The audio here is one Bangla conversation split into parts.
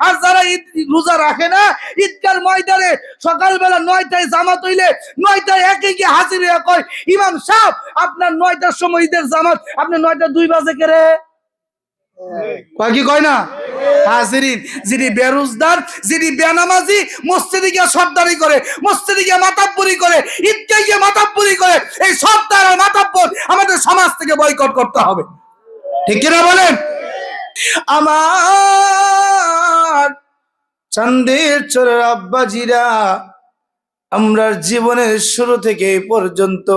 আর যারা ঈদ রোজা রাখে না, ঈদগার ময়দানে সকালবেলা 9টায় জামাত হইলে 9টায় একে গিয়ে হাজির হয়ে কয়, ইমাম সাহেব আপনার 9টার সময় ঈদের জামাত, আপনি 9টা 2 বাজে কেরে কয় কি কয় না? হাজিরিন, যিনি বেরোজগার, যিনি বেনামাজি, মসজিদে গিয়ে সর্দারি করে, মসজিদে গিয়ে মাতাব্বরি করে, ঈদগাহে গিয়ে মাতাব্বরি করে, এই সর্দার আর মাতাব্বর আমাদের সমাজ থেকে বয়কট করতে হবে। ঠিক কিনা বলেন? আমার চান্দের চোরের আব্বাজিরা, আমরা জীবনের শুরু থেকে পর্যন্ত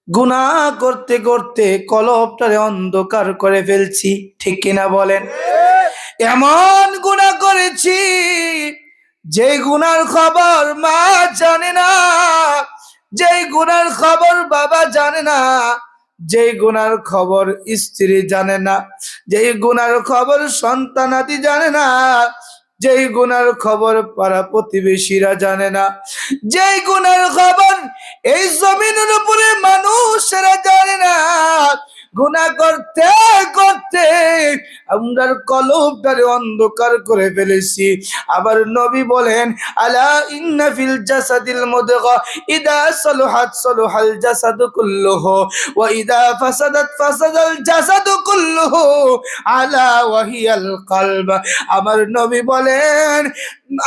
গুনাহ করতে করতে কলবটারে অন্ধকার করে ফেলছি। ঠিক কিনা বলেন? এমন গুনাহ করেছি যে গুনার খবর মা জানে না, যে গুনার খবর বাবা জানে না, যে গুনার খবর স্ত্রী জানে না, যে গুনার খবর সন্তানাদি জানে না, যে গুনার খবর পাড়া প্রতিবেশীরা জানে না, যে গুনার খবর এই জমিনের উপরে মানুষেরা জানে না। গুনাহ করতে করতে আমরার কলবটারে অন্ধকার করে ফেলেছি। আবার নবী বলেন, আলা ইন্না ফিল জাসাদিল মুদগা ইদা সালাহাত সালাহাল জাসাদু কুল্লুহু ওয়া ইদা ফাসাদাত ফাসাদাল জাসাদু কুল্লুহু আলা ওয়া হিয়াল কলব। আমার নবী বলেন,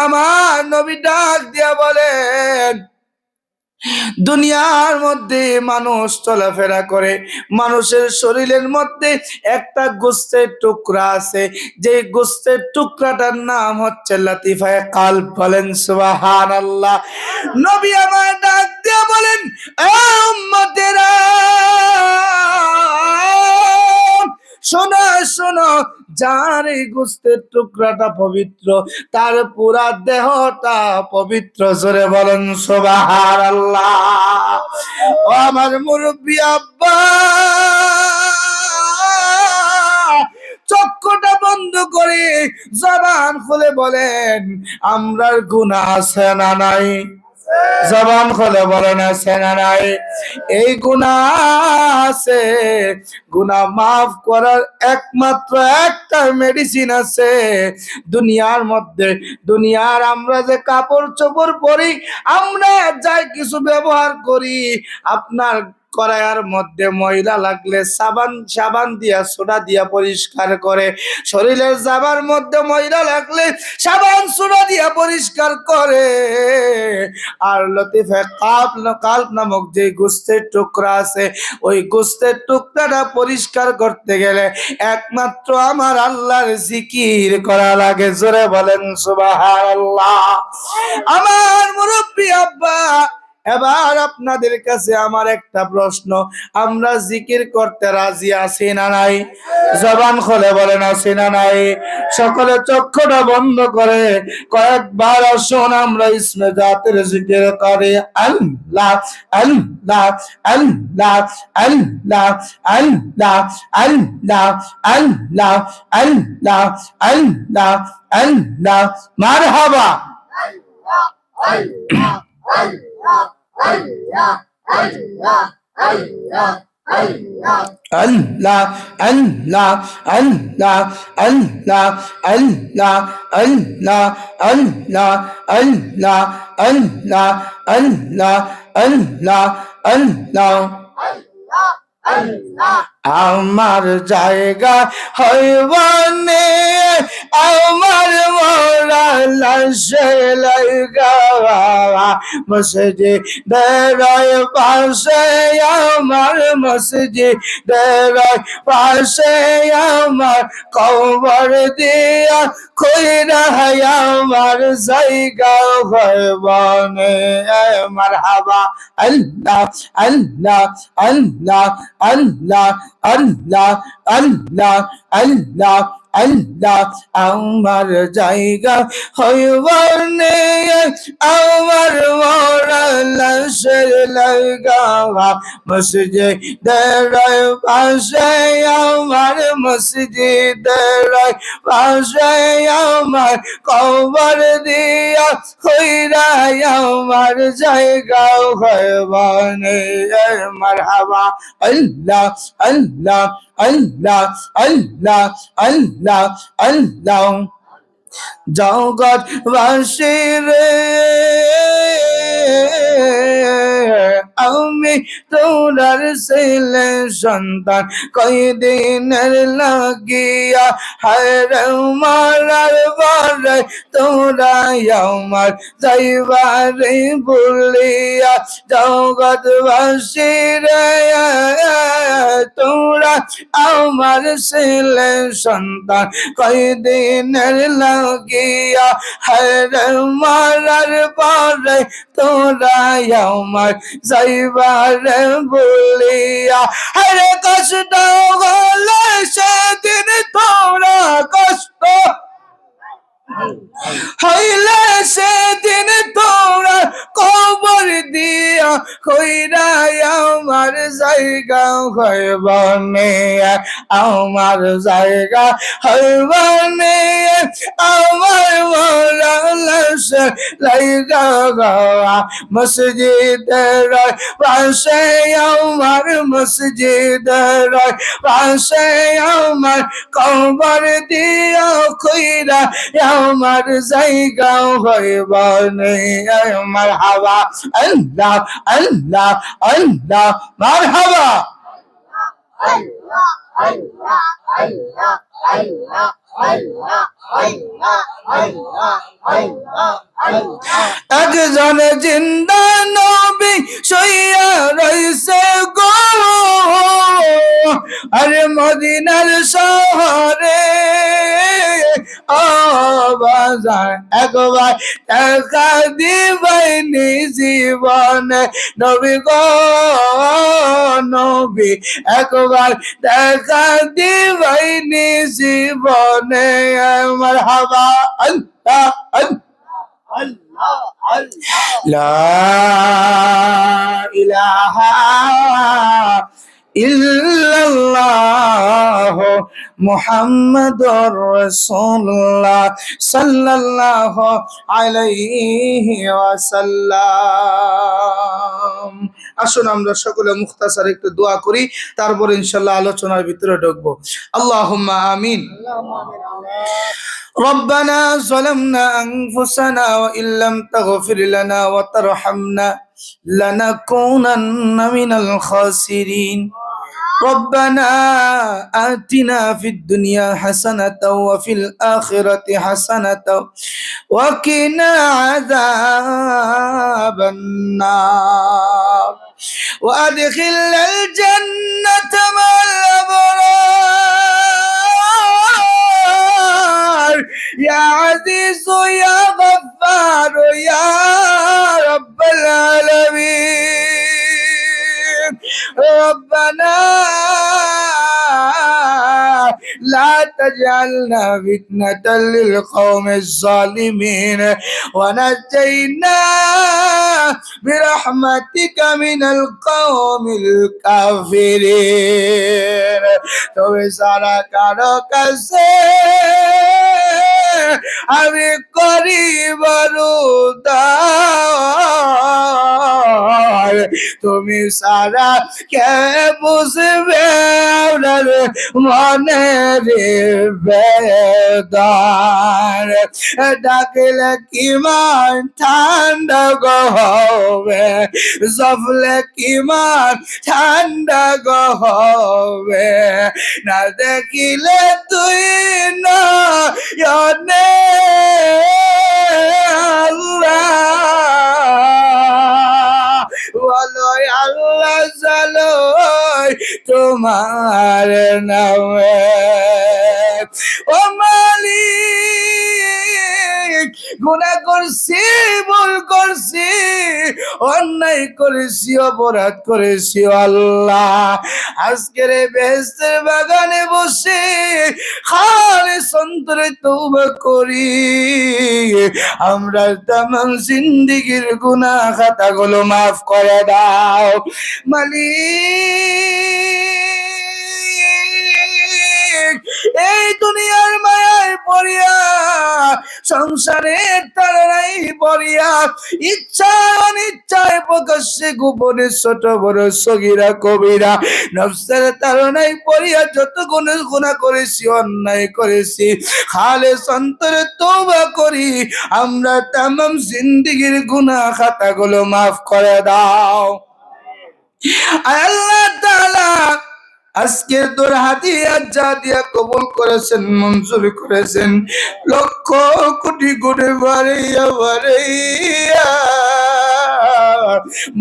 আমার নবী ডাক দিয়া বলেন, দুনিয়ার মধ্যে মানুষ চলাফেরা করে, মানুষের শরীরের মধ্যে একটা গোস্তের টুকরা আছে, যে গোস্তের টুকরাটার নাম হচ্ছে লাতিফায়ে কালব। বলেন সুবহানাল্লাহ। নবী আমার ডাক দিয়ে বলেন, এ উম্মতেরা শোনো শোনো, যার এই গোস্তের টুকরাটা পবিত্র, তার পুরা দেহটা পবিত্র। জোরে বলেন সুবহানাল্লাহ। ও আমার মুরব্বি আব্বা, চক্ষুটা বন্ধ করে জবান খুলে বলেন, আমরার গুনাহ আছে না নাই? জবান খুলে বলেন আছে না নাই? এই গুনাহ আছে। গুনাহ মাফ করার একমাত্র একটা মেডিসিন আছে দুনিয়ার মধ্যে। দুনিয়ার আমরা যে কাপড় চোপড় পরি, আমরা যাই কিছু ব্যবহার করি, আপনার কড়াইয়ের মধ্যে ময়লা লাগলে সাবান দিয়া সোডা দিয়া পরিষ্কার করে, শরীরের জামার মধ্যে ময়লা লাগলে সাবান সোডা দিয়া পরিষ্কার করে। আর লতিফে কালব নামক যে গোস্তের টুকরা আছে, ওই গোস্তের টুকরাটা পরিষ্কার করতে গেলে একমাত্র আমার আল্লাহর জিকির করা লাগে। জোরে বলেন সুবহানাল্লাহ। আমার মুরব্বি আব্বা, এবার আপনাদের কাছে আমার একটা প্রশ্ন, আমরা জিকির করতে রাজি আছি না নাই? জবান খুলে বলেন আছি না নাই? সকলে চক্ষুটা বন্ধ করে কয়েকবার আসুন আমরা ইসমে জাতের জিকির করি। আল্লাহ আল্লাহ আল্লাহ আল্লাহ আল্লাহ আল্লাহ আল্লাহ আল্লাহ আল্লাহ আল্লাহ। মারহাবা। Allah, Allah, Allah, Allah, Allah, Allah, Allah, Allah, Allah, Allah, Allah, Allah, Allah, Allah, Allah, Allah, Allah. আমার জায়গা হইবনে আমার মোরা লাশে লাগা, মসজিদের পাশে আমার, মসজিদের পাশে আমার, কবর দিয়া কইরা আমার জায়গা হইবনে। মারহাবা। আল্লাহ আল্লাহ আল্লাহ আল্লাহ আল্লাহ আল্লাহ আল্লাহ আল্লাহ। আমার জায়গা হইবনে আমার মোরা লাশের লাগা, মসজিদের পাশে আমার, মসজিদের পাশে আমার, কবর দিয়া কইরা আমার জায়গা হইবনে। মারহাবা। আল্লাহ আল্লাহ আল্লাহ আল্লাহ আল্লাহ আল্লাহ জগৎবাসীর আমি তোরার ছেলে সন্তান কয়দিনের লাগিয়া হায়রে মারার বারে তোরা আমার যাইবারে বলিয়া জগৎবাসীর তোরা আমার ছেলে সন্তান কয়দিনের লাগিয়া হায়রে মারার পরে তোরা আমার যাইবারে বলিয়া হায়রে কষ্ট হলে সেদিন তোরা কষ্ট হইলে সেদিন তোরা কবর দিয়া কইরা আমার জায়গা হইবনে আমার জায়গা হইবনে আমার মরা লাশ লাইগা গাওয়া মসজিদের পাশে আমার মসজিদের পাশে আমার কবর দিয়া কইরা আমার জায়গা হইবনে মারহাবা আল্লাহ আল্লাহ আল্লাহ মারহাবা আল্লাহ আল্লাহ আল্লাহ আল্লাহ আল্লাহ আল্লাহ আল্লাহ আল্লাহ একজন জিন্দা নবী শুইয়া রইছে গো আরে মদিনার শহরে বাজার একবার টাকা দিবাইনি জীবনে নবী গো নবী একবার টাকা দিবাইনি জীবনে মারহাবা আল্লাহ আল্লাহ লা ইলাহা ইল্লাল্লাহ মুহাম্মাদুর রাসূলুল্লাহ সাল্লাল্লাহু আলাইহি ওয়াসাল্লাম। আসুন আমরা সকলে মুখতাসার একটু দোয়া করি, তারপর ইনশাআল্লাহ আলোচনার ভিতরে ঢুকবো। আল্লাহুম্মা আমিন। ربنا ظلمنا أنفسنا وإن لم تغفر لنا وترحمنا لنكونن من الخاسرين ربنا آتنا في الدنيا حسنة وفي الآخرة حسنة وقنا عذاب النار وأدخلنا الجنة مع الأبرار يا عزيز يا غفار يا رب العالمين ربنا لا تجعلنا فتنة للقوم الظالمين ونجينا برحمتك من القوم الكافرين তুমি সারা কারো কাছে আমি করি বরুদার তুমি সারা কে বুঝবে আপনার মনের বেদার ডাকলে কি মান ঠান্ডা গো হবে জফলে কি মান ঠান্ডা গো হবে না দেখিলে তুই না আল্লাহ বলোই আল্লাহ জালোই তোমার নামে ও মালিক গুনাহ করছি ভুল করছি অন্যায় করেছি অপরাধ করেছি আল্লাহ আজকের বেহেশতের বাগানে বসে খালিস অন্তরে তওবা করি আমরা তামাম জিন্দেগীর গুনাহ খাতাগুলো মাফ করে দাও মালিক এই দুনিয়ার মায়া তাড়নায় পড়িয়া, সংসারের তাড়নায় পড়িয়া, ইচ্ছা অনিচ্ছায় প্রকাশ্যে গোপনে ছোট বড় সগীরা কবিরা নফসের তাড়নায় পড়িয়া যত গুনাহ করেছি, অন্যায় করেছি, খালেস অন্তরে তওবা করি, আমরা তামাম জিন্দেগীর গুনাহ খাতাগুলো মাফ করে দাও আল্লাহ তাআলা। আজকে তোর হাদিয়া যা দিয়া কবুল করেছেন, মঞ্জুর করেছেন, লক্ষ কোটি গুণে বাড়াইয়া বাড়াইয়া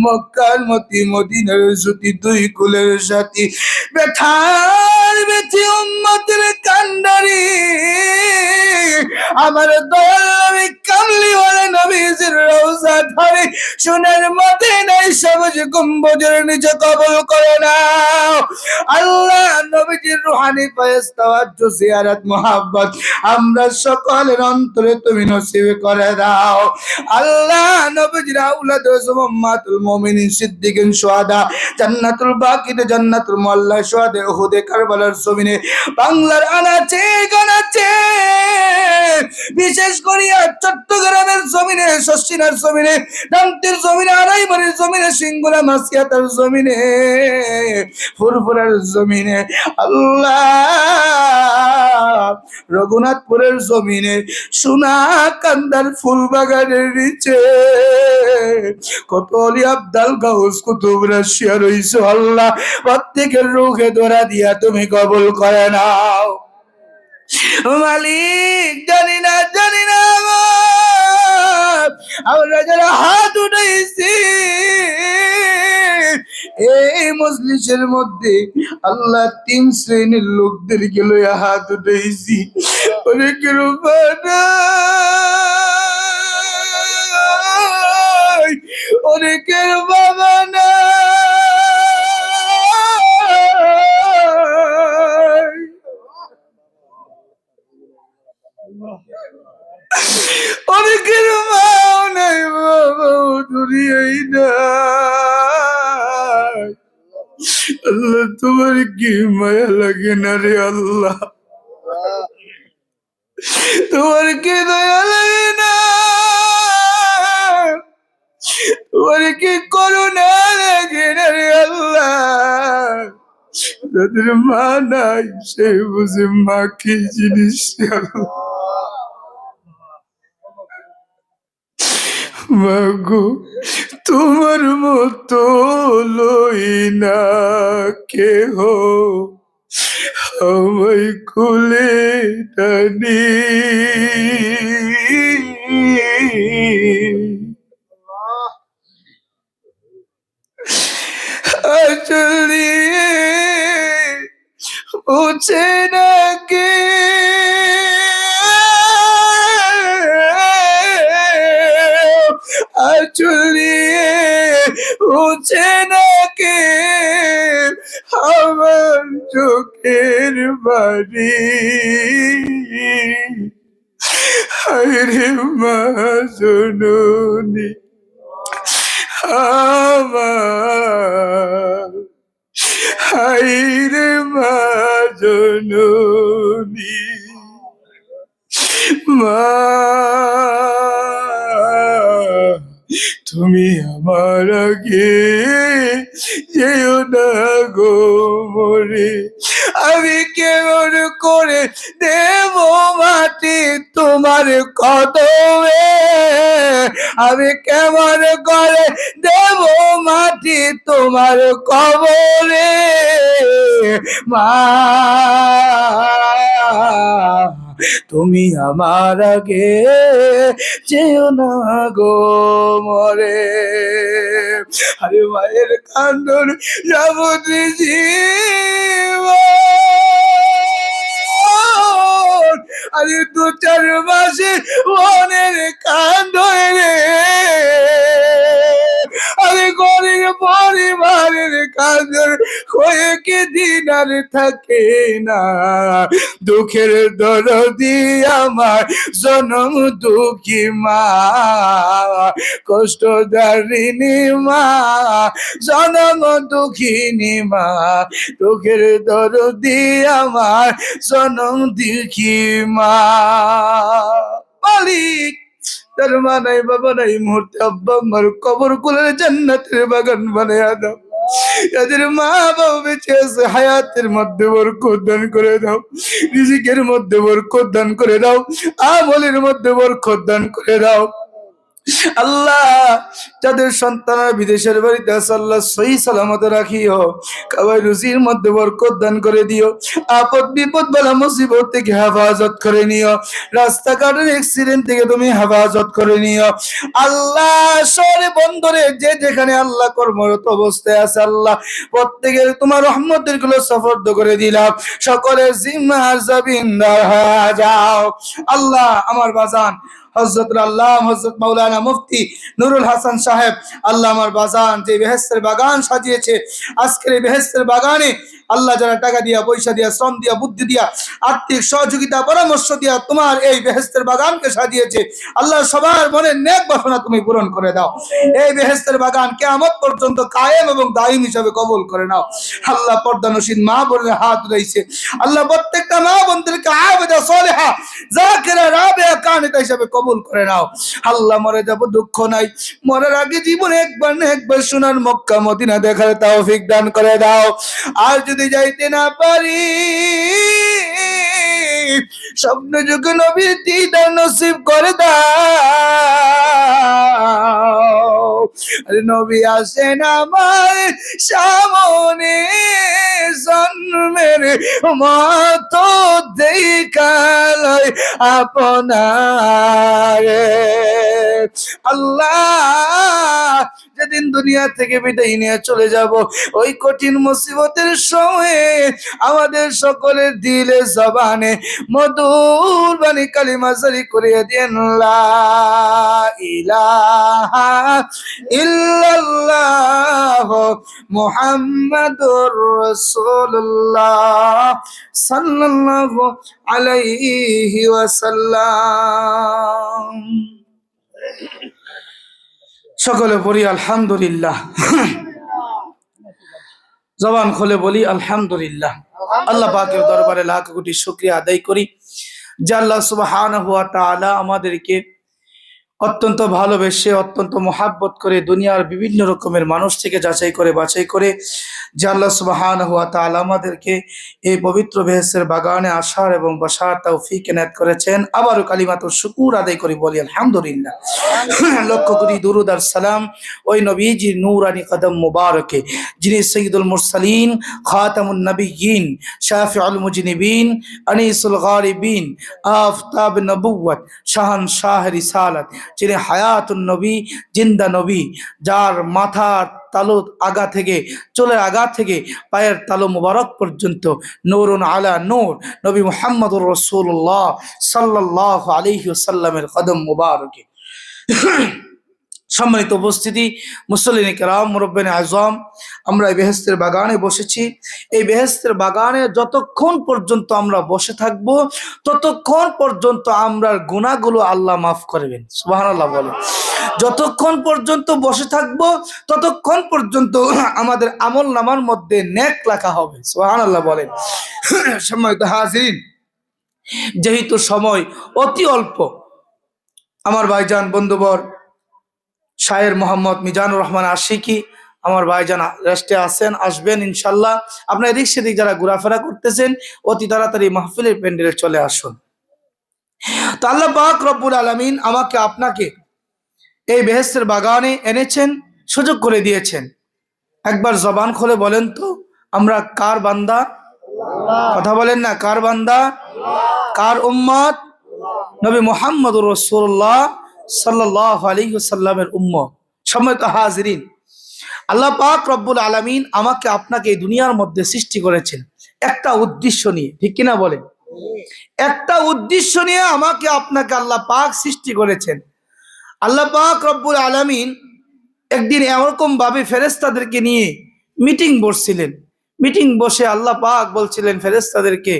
মক্কার মতি মদিনার জ্যোতি দুই কুলের সাথী ব্যথার ব্যথি উম্মতের কান্ডারি আমার দয়াল নবী কামলিওয়ালা নবীজির রওজা ধরে সোনার মদিনায় সবুজ গম্বুজের নিচে কবুল করে নাও আল্লাহ। নবীজির রূহানি ফয়েজ তাওয়াজ্জুহ জিয়ারত মুহাব্বত আমরা সকলের অন্তরে তুমি নসিব করে দাও আল্লাহ। নবীজির আওলাদ উম্মাতুল মুমিনিন সিদ্দিকিন শুহাদা জান্নাতুল বাকিতে জান্নাতুল মুআল্লা শুহাদা উহুদে কারবালার জমিনে বাংলার আনাচে গানাচে বিশেষ করিয়া চট্টগ্রামের জমিনে, শশিনার জমিনে, ডান্তির জমিনে, আড়াইবাড়ির জমিনে, সিঙ্গুলা মাসিয়াতার জমিনে, ফুরফুরার জমিনে আল্লাহ, রঘুনাথপুরের জমিনে, সোনা কান্দার ফুল বাগানের নিচে কত অলি আব্দাল গাউস কুতুব রাশিয়া রইছে আল্লাহ, প্রত্যেকের রুহে ধরা দিয়া তুমি কবুল করে নাও মালিক। জানি না আমরা যারা হাত উঠাইছি এই মজলিসের মধ্যে আল্লাহ তিন শ্রেণীর লোকদেরকে লইয়া হাত উঠাইছি, অনেকের অনেকের বাবা না, অনেকের মাও নাই, বাবাও দুনিয়ায় নাই। আল্লাহ তোমার কি মায়া লাগে না রে আল্লাহ, তোমার কি দয়া লাগে না, তোমার কি করুণা লাগে না রে আল্লাহ। যাদের মা নাই সে বুঝে মা কি জিনিস আল্লাহ। মাগো তোমার মতো লই না কেহ আমায় কোলে টানি, আসলে উঠে না কে চলিয়ে উঠে না কে আমার চোখের বাড়ি, হায়রে মা জননী আমার, হায়রে মা জননী মা, তুমি আমার আগে যেও না গো মরে, আমি কেমন করে দেব মাটি তোমার কদমে, আমি কেমন করে দেব মাটি তোমার কবরে মা, তুমি আমার আগে যেও না গো মরে। আরে মায়ের কান্দন যাবতীয় জীবন, আরে 2-4 মাসে মনের কান্দন রে, আরে গরিব পরিবারে মনের কাজের হয়ে কি দিন আর থাকে না, দুঃখের দরদি আমার জনম দুঃখী মা, কষ্ট দারিণী মা, জনম দুঃখিনী মা, দুঃখের দরদি আমার জনম দুঃখী মা। মালিক তার মা নাই বাবা নাই, মুহূর্তে আব্বা আম্মার কবর কুলের জান্নাতের বাগান বানায়া দাও। এদের মা বাবা বেঁচে আছে, হায়াতের মধ্যে বরকত দান করে দাও, রিজিকের মধ্যে বরকত দান করে দাও, আমলের মধ্যে বরকত দান করে দাও। আল্লাহ যাদের সন্তানরা বিদেশের বাড়িতে আছে আল্লাহ সহি সালামতে রাখিও, খাবার রুজির মধ্যে বরকত দান করে দিও, আপদ বিপদ বালা মুসিবত থেকে হেফাজত করে নিও, রাস্তাঘাটের অ্যাক্সিডেন্ট থেকে তুমি হেফাজত করে নিও। আল্লাহ শহরে বন্দরে যে যেখানে আল্লাহ কর্মরত অবস্থায় আছে আল্লাহ প্রত্যেকের তোমার রহমতের গুলো সফর্দ করে দিলাম, সকলের জিম্মার জাবিনদার হয়ে যাও। আল্লাহ আমার বাজান হযরত আল্লাহ হযরত মাওলানা মুফতি নুরুল হাসান সাহেব, আল্লাহ আমার বাজান যে বেহেশতের বাগান সাজিয়েছে, আজকের এই বেহেশতের বাগানে আল্লাহ যারা টাকা দিয়া পয়সা দিয়া শ্রম দিয়া বুদ্ধি দিয়া আর্থিক সহযোগিতা পরামর্শ দিয়া তোমার এই বেহেশতের বাগানকে সাজিয়েছে, আল্লাহ সবার মনের নেক বাসনা তুমি পূরণ করে দাও। এই বেহেশতের বাগান কিয়ামত পর্যন্ত কায়েম এবং দায়ম হিসাবে কবুল করে নাও। আল্লাহ পর্দানশীল মা বোনের হাত রয়েছে, আল্লাহ প্রত্যেকটা মা বোনদেরকে আবেদা সালেহা যাকিরা রাবিয়া কানিতা হিসাবে কবুল করে নাও। আল্লাহ মরে যাব দুঃখ নাই, মরার আগে জীবনে একবার না একবার সোনার মক্কা মদিনা দেখার তৌফিক দান করে দাও। আর যদি যাইতে না পারি স্বপ্ন যুগে নবীর দিদার নসিব করে দাও। আরে নবী আসেন আমার সামনে জন্মের মতো দেখালয় আপনার। আল্লাহ যেদিন দুনিয়া থেকে বিদায় নিয়ে চলে যাব ওই কঠিন মুসিবতের সময়ে আমাদের সকলের দিলে জবানে মধুর বাণী কালিমা জারি করিয়ে দেন, লা ইলাহা ইল্লাল্লাহ মুহাম্মাদুর রাসূলুল্লাহ সাল্লাল্লাহু আলাইহি ওয়াসাল্লাম। সকলে বলি আলহামদুলিল্লাহ, জবান খুলে বলি আলহামদুলিল্লাহ। আল্লাহ পাকের দরবারে লাখ কোটি শুকরিয়া আদায় করি যে আল্লাহ সুবহানাহু ওয়া তাআলা আমাদেরকে অত্যন্ত ভালোবেসে অত্যন্ত মহাব্বত করে দুনিয়ার বিভিন্ন রকমের মানুষ থেকে যাচাই করে বাছাই করে যে আল্লাহ সুবহানাহু ওয়া তাআলা আমাদেরকে এই পবিত্র বেহেশতের বাগানে আসার এবং বসার তৌফিক এনায়েত করেছেন। আবারও কালিমাতুর শুকর আদায় করি বলি আলহামদুলিল্লাহ। লক্ষ কোটি দুরুদ আর সালাম ওই নবীজির নূরানি কদম মুবারকে, যিনি সাইয়্যিদুল মুরসালিন, খাতামুন নবিয়্যিন, শাফিউল মুজনিবিন, আনিসুল গারিবিন, আফতাব নবুওয়াত, শাহানশাহ রিসালাত, যিনি হায়াতুন নবী, জিন্দা নবী, যার মাথার তালু আগা থেকে চুলের আগা থেকে পায়ের তালু মুবারক পর্যন্ত নূরুন আলা নূর নবী মুহাম্মদুর রাসূলুল্লাহ সাল্লাল্লাহু আলাইহি ওয়াসাল্লামের কদম মুবারকে। সম্মানিত উপস্থিতি, মুসল্লিন কিরাম, মুরব্বিন আযম, আমরা এই বেহেশতের বাগানে বসেছি। এই বেহেশতের বাগানে যতক্ষণ পর্যন্ত আমরা বসে থাকব ততক্ষণ পর্যন্ত আমরার গুনাহগুলো আল্লাহ মাফ করবেন। সুবহানাল্লাহ বলে। যতক্ষণ পর্যন্ত বসে থাকব ততক্ষণ পর্যন্ত আমাদের আমল নামার মধ্যে নেক লেখা হবে। সুবহানাল্লাহ বলেন। সম্মানিত হাজিরিন, যেহেতু সময় অতি অল্প, আমার ভাইজান বন্ধুবর শায়ের মোহাম্মদ মিজানুর রহমান আশিকি আমার ভাইজান রেস্টে আছেন, আসবেন ইনশাল্লাহ। আপনার এদিক সেদিক যারা ঘোরাফেরা করতেছেন অতি তাড়াতাড়ি মাহফিলের প্যান্ডেলে চলে আসুন। তো আল্লাহ পাক রব্বুল আলামিন আমাকে আপনাকে এই বেহেশতের বাগানে এনেছেন, সুযোগ করে দিয়েছেন। একবার জবান খুলে বলেন তো আমরা কার বান্দা? কথা বলেন না, কার বান্দা? কার উম্মত? নবী মুহাম্মদুর রাসূলুল্লাহ সাল্লাল্লাহু আলাইহি ওয়াসাল্লামের উম্মত। সম্মানিত হাজিরিন, আল্লাহ পাক রব্বুল আলামিন আমাকে আপনাকে এই দুনিয়ার মধ্যে সৃষ্টি করেছেন একটা উদ্দেশ্য নিয়ে, ঠিক কিনা বলেন? একটা উদ্দেশ্য নিয়ে আমাকে আপনাকে আল্লাহ পাক সৃষ্টি করেছেন। আল্লাহ পাক রব্বুল আলামিন একদিন এরকম ভাবে ফেরেশতাদেরকে নিয়ে মিটিং বসছিলেন। মিটিং বসে আল্লাহ পাক বলছিলেন ফেরেশতাদেরকে,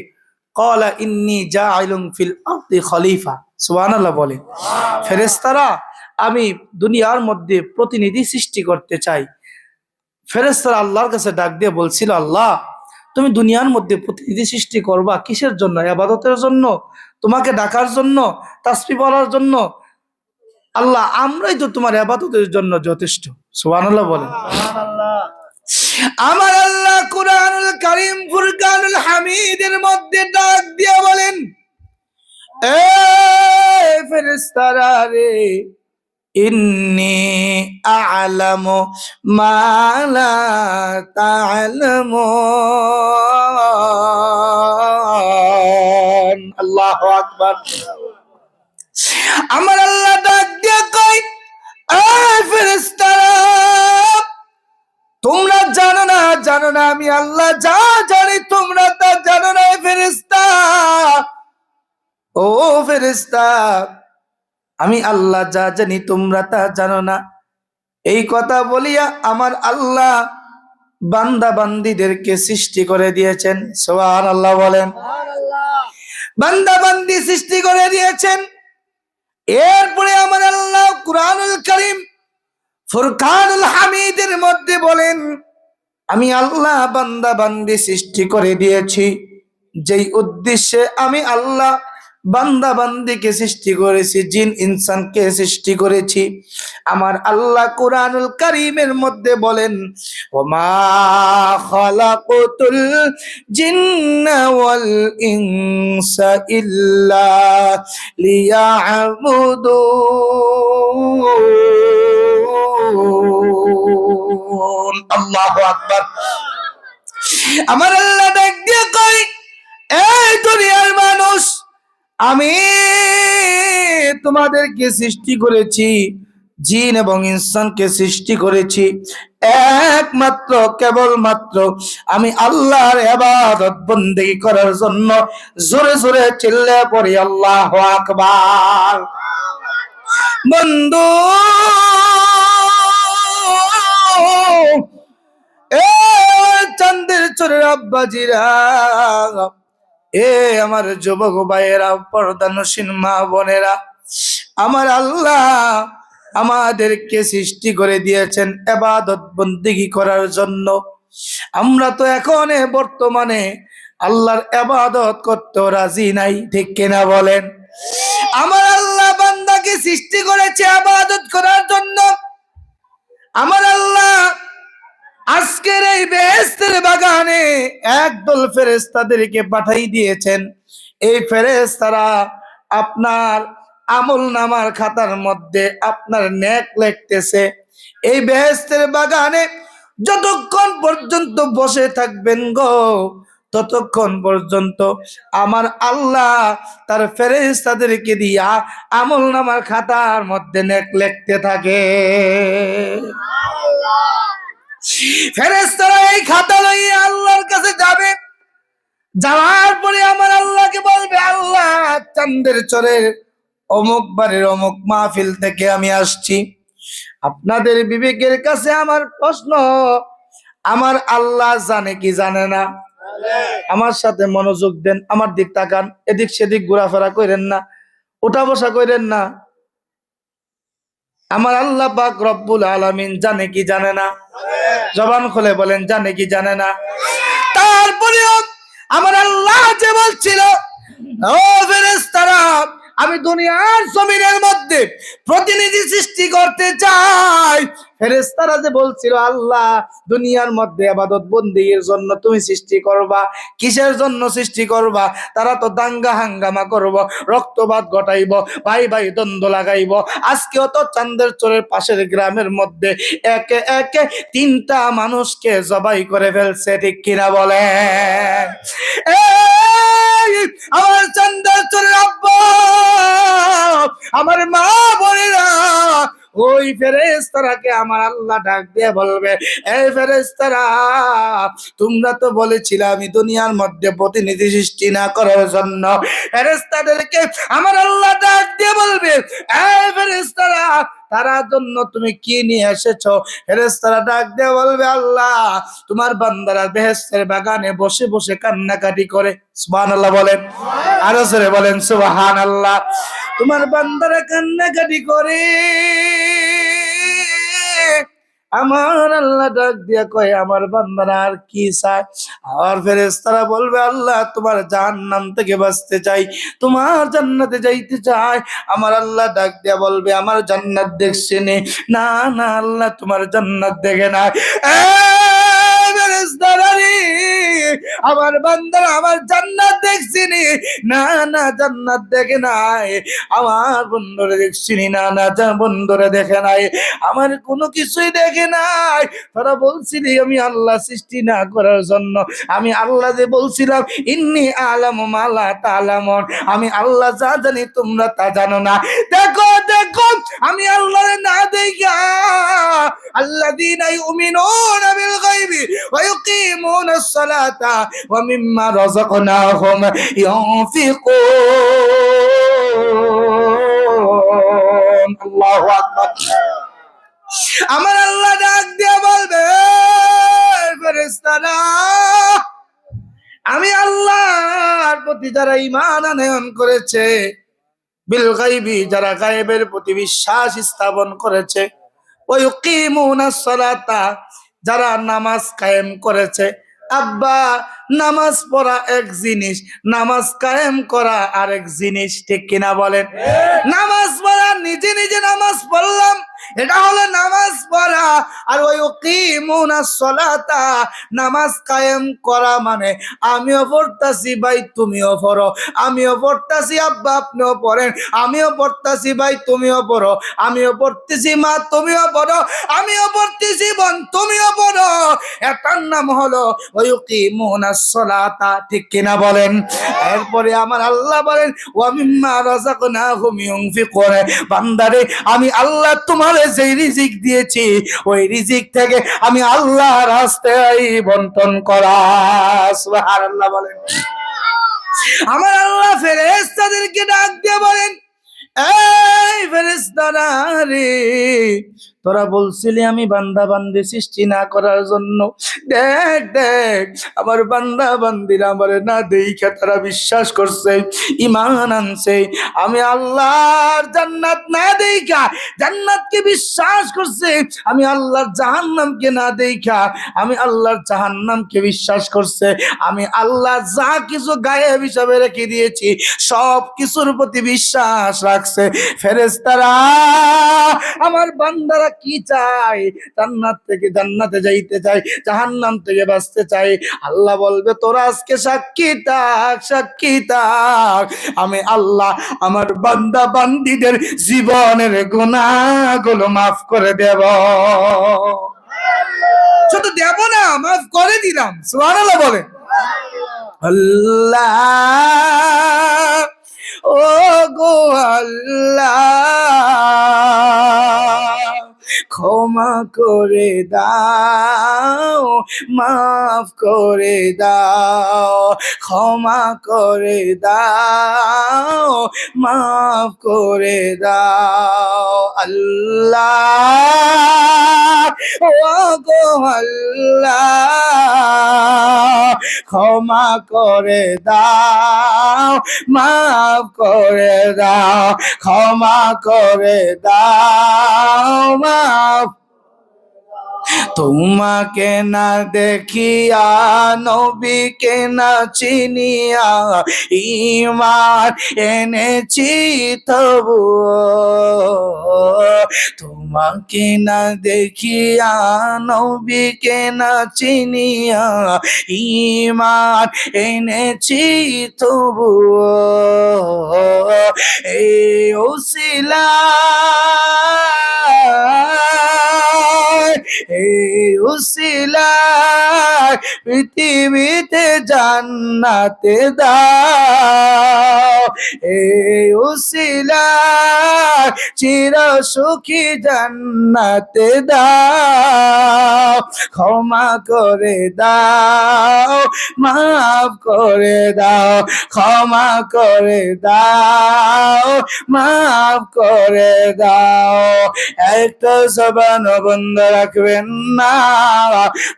ক্বালা ইন্নী জাইলুন ফিল আরদি খলিফা। সুবহানাল্লাহ বলেন। ফেরেশতারা, আমি দুনিয়ার মধ্যে প্রতিনিধি সৃষ্টি করতে চাই। ফেরেশতারা আল্লাহর কাছে ডাক দিয়ে বলছিল, আল্লাহ তুমি দুনিয়ার মধ্যে প্রতিনিধি সৃষ্টি করবা কিসের জন্য? ইবাদতের জন্য? তোমাকে ডাকার জন্য? তাসবিহ পড়ার জন্য? আল্লাহ আমরাই তো তোমার ইবাদতের জন্য যথেষ্ট। সুবহানাল্লাহ বলেন। আমার আল্লাহ কুরআনুল কারীম ফুরকানুল হামিদের মধ্যে ডাক দিয়ে বলেন, এ ফেরেশতারা রে, ইন্নী আ'লামু মা লা তা'লামুন। আল্লাহু আকবার। আমার আল্লাহ ডাক দিয়ে কয়, এ ফেরেশতারা, তোমরা জানো না, জানো না আমি আল্লাহ যা জানি তোমরা তা জানো না। ফেরেশতা, ও ফেরেশতা, আমি আল্লাহ যা জানি তোমরা তা জানো না। এই কথা বলিয়া আমার আল্লাহ বান্দা বান্দীদেরকে সৃষ্টি করে দিয়েছেন। সুবহানাল্লাহ বলেন। বান্দা বান্দি সৃষ্টি করে দিয়েছেন। এরপরে আমার আল্লাহ কুরআনুল কারীম ফুরকানুল হামিদের মধ্যে বলেন, আমি আল্লাহ বান্দা বান্দি সৃষ্টি করে দিয়েছি যেই উদ্দেশ্যে আমি আল্লাহ বান্দা বান্দিকে সৃষ্টি করেছি, জিন ইনসানকে সৃষ্টি করেছি। আমার আল্লাহ কুরআনুল কারীমের মধ্যে বলেন, ওমা খালাকুতুল জিন্না ওয়াল ইনসা ইল্লা লিয়াবুদুন। আল্লাহু আকবার। আমার আল্লাহ ডাক দিয়ে কয়, এই দুনিয়ার মানুষ, আমি তোমাদেরকে সৃষ্টি করেছি, জিন এবং ইনসানকে সৃষ্টি করেছি একমাত্র কেবলমাত্র আমি আল্লাহর ইবাদত বন্দেগী করার জন্য। জোরে জোরে চিল্লে পড়ি আল্লাহু আকবার। বন্ধু, এ চাঁদের চোরের আব্বাজিরা, এ আমার যুবক ভাইয়েরা, পর্দানসীন মা বোনেরা, আমার আল্লাহ আমাদেরকে সৃষ্টি করে দিয়েছেন ইবাদত বন্দেগী করার জন্য। আমরা তো এখন বর্তমানে আল্লাহর ইবাদত করতে রাজি নাই, ঠিক কিনা বলেন? আমার আল্লাহ বান্দাকে সৃষ্টি করেছে ইবাদত করার জন্য। আমার আল্লাহ আজকের এই বেহেশতের বাগানে একদল ফেরেশতাদেরকে পাঠাই দিয়েছেন। এই ফেরেশতারা আপনার আমল নামার খাতার মধ্যে আপনার নেক লিখতেছে। এই বেহেশতের বাগানে যতক্ষণ পর্যন্ত বসে থাকবেন গো, ততক্ষণ পর্যন্ত আমার আল্লাহ তার ফেরেশতাদেরকে দিয়া আমল নামার খাতার মধ্যে নেক লিখতে থাকে। ফেরেশতারা এই খাতা লইয়া আল্লাহর কাছে যাবে। যাওয়ার পরে আমার আল্লাহকে বলবে, আল্লাহ চাঁদের চরের অমুক বাড়ির অমুক মাহফিল থেকে আমি আসছি। আপনাদের বিবেকের কাছে আমার প্রশ্ন, আমার আল্লাহ জানে কি জানে না? আমার সাথে মনোযোগ দেন, আমার দিক তাকান, এদিক সেদিক ঘোরাফেরা করেন না, উঠা বসা করেন না। আমার আল্লাহ পাক রব্বুল আলামিন জানে কি জানে না? জবান খুলে বলেন, জানে কি জানে না? তারপরেও আমার আল্লাহ যে বলছিল, ও ফেরেশতারা, আমি দুনিয়ার জমিনের মধ্যে প্রতিনিধি সৃষ্টি করতে চাই। ফেরেশতারা যে বলছিল, আল্লাহ দুনিয়ার মধ্যে ইবাদত বন্দেগীর জন্য তুমি সৃষ্টি করবা, কিসের জন্য সৃষ্টি করবা? তারা তো দাঙ্গা হাঙ্গামা করব, রক্তপাত ঘটাইব, ভাই ভাই দ্বন্দ্ব লাগাইব। আজকেও তো চাঁদের চরের পাশের গ্রামের মধ্যে একে একে 3টা মানুষকে জবাই করে ফেলছে, ঠিক কিনা বলেন? আমার চাঁদের চরের আব্বা, আমার মা বোনেরা, ওই ফেরেশতারাকে আমার আল্লাহ ডাক দিয়ে বলবে, এই ফেরেশতারা, তোমরা তো বলেছিলে আমি দুনিয়ার মধ্যে প্রতিনিধি সৃষ্টি না করার জন্য। ফেরেশতাদেরকে আমার আল্লাহ ডাক দিয়ে বলবে, এই ফেরেশতারা, তার জন্য তুমি কি নিয়ে এসেছো? ফেরেশতারা ডাক দিয়ে বলবে, আল্লাহ তোমার বান্দারা বেহেশতের বাগানে বসে বসে কান্নাকাটি করে। সুবহানাল্লাহ বলেন, আরো জোরে বলেন সুবহানাল্লাহ। তোমার বান্দারা কান্নাকাটি করে, আমার আল্লাহ ডাক দিয়া কয়, আমার বান্দারা আর কি চায়? আর ফেরেশতারা বলবে, আল্লাহ তোমার জাহান্নাম থেকে বাঁচতে চাই, তোমার জান্নাতে যাইতে চাই। আমার আল্লাহ ডাক দিয়া বলবে, আমার জান্নাত দেখছেনে? না না আল্লাহ তোমার জান্নাত দেখে নাই। ফেরেশতারা রে, আমার বান্দারা আমার জান্নাত দেখছিনি? না না জান্নাত দেখে নাই। আমার বন্ধুরে দেখছিনি? না না বন্ধুরে দেখে নাই। আমার কোনো কিছুই দেখে নাই। তোরা বলছিলি আমি আল্লাহ সৃষ্টি না করার জন্য, আমি আল্লাহ যে বলছিলাম ইন্নী আলামু মা লা তা'লামুন, আমি আল্লাহ যা জানি তোমরা তা জানো না। দেখো দেখো আমি আল্লাহরে না দেখা, আল্লাযীনা ইউমিনুনা বিল গায়বি ওয়া ইউকিমুনাস সালাতা ওয়া মিম্মা রাযাকনাহুম ইউনফিকুন। আল্লাহু আকবার। আমার আল্লাহ ডাক দিয়ে বলবে, ফেরেশতারা আমি আল্লাহর প্রতি যারা ঈমান আনয়ন করেছে, বিল গায়বি যারা গায়েবের প্রতি বিশ্বাস স্থাপন করেছে, ওয়া ইউকিমুনাস সালাতা যারা নামাজ কায়েম করেছে। আব্বা নামাজ পড়া এক জিনিস, নামাজ কায়েম করা আরেক জিনিস, ঠিক কিনা বলেন? নামাজ পড়া নিজে নিজে নামাজ পড়লাম, এটা হলো নামাজ পড়া। আর ওই ইউকিমুনাস সালাতা নামাজ কায়েম করা মানে আমিও পড়তাছি ভাই তুমিও পড়ো, আমিও পড়তাছি আব্বা আপনিও পড়েন, আমিও পড়তাছি ভাই তুমিও পড়ো, আমিও পড়তেছি মা তুমিও পড়ো, আমিও পড়তেছি বোন তুমিও পড়ো। এটার নাম হলো ওই ইউকিমুনাস সালাতা, ঠিক কিনা বলেন? এরপরে আমার আল্লাহ বলেন, ওয়া মিম্মা রাযাকনাহুম ইউনফিকুন। বান্দারে আমি আল্লাহ তোমার যে রিজিক দিয়েছি ওই রিজিক থেকে আমি আল্লাহর রাস্তায় বন্টন করা। সুবহানাল্লাহ বলেন। আমার আল্লাহ ফেরেশতাদেরকে ডাক দিয়ে বলেন, এই ফেরেশতারা রে, তোরা বলছিলি আমি বান্দা বান্দি সৃষ্টি না করার জন্য, দেখ দেখ আমার বান্দা বান্দিরা আমার না দেখা তারা বিশ্বাস করছে, ঈমান আনছে। আমি আল্লাহর জান্নাত না দেখা জান্নাতকে বিশ্বাস করছে, আমি আল্লাহর জাহান্নামকে না দেখা আমি আল্লাহর জাহান্নামকে বিশ্বাস করছে। আমি আল্লাহ যা কিছু গায়েব হিসাবে রেখে দিয়েছি সব কিছুর প্রতি বিশ্বাস রাখছে। ফেরেশতারা আমার বান্দারা কি চাই? জান্নাত থেকে জান্নাতে যাইতে চাই, জাহান্নাম থেকে বাঁচতে চাই। আল্লাহ বলবে, তোরা আজকে সাক্ষী থাক, সাক্ষী থাক, আমি আল্লাহ আমার বান্দা বান্দীদের জীবনের গুনাহগুলো মাফ করে দেব। শুধু দেব না, মাফ করে দিলাম। সুবহানাল্লাহ বলে। আল্লাহ ও গো আল্লাহ ক্ষমা করে দাও, মাফ করে দাও, ক্ষমা করে দাও, মাফ করে দাও। আল্লাহ ও গো আল্লাহ ক্ষমা করে দাও, মাফ করে দাও, ক্ষমা করে দাও, মাফ। তোমাকে না দেখিয়া নবীকে না চিনিয়া ঈমান এনেছি তবু, তোমাকে না দেখিয়া নবীকে না চিনিয়া ঈমান এনেছি তবু, এই ওসিলা এই উসিলায় পৃথিবীতে জান্নাতে দাও, এই উসিলায় চির সুখী জান্নাতে দাও, ক্ষমা করে দাও, মাফ করে দাও, ক্ষমা করে দাও, মাফ করে দাও। একটা জবান বন্ধ রাখবেন না,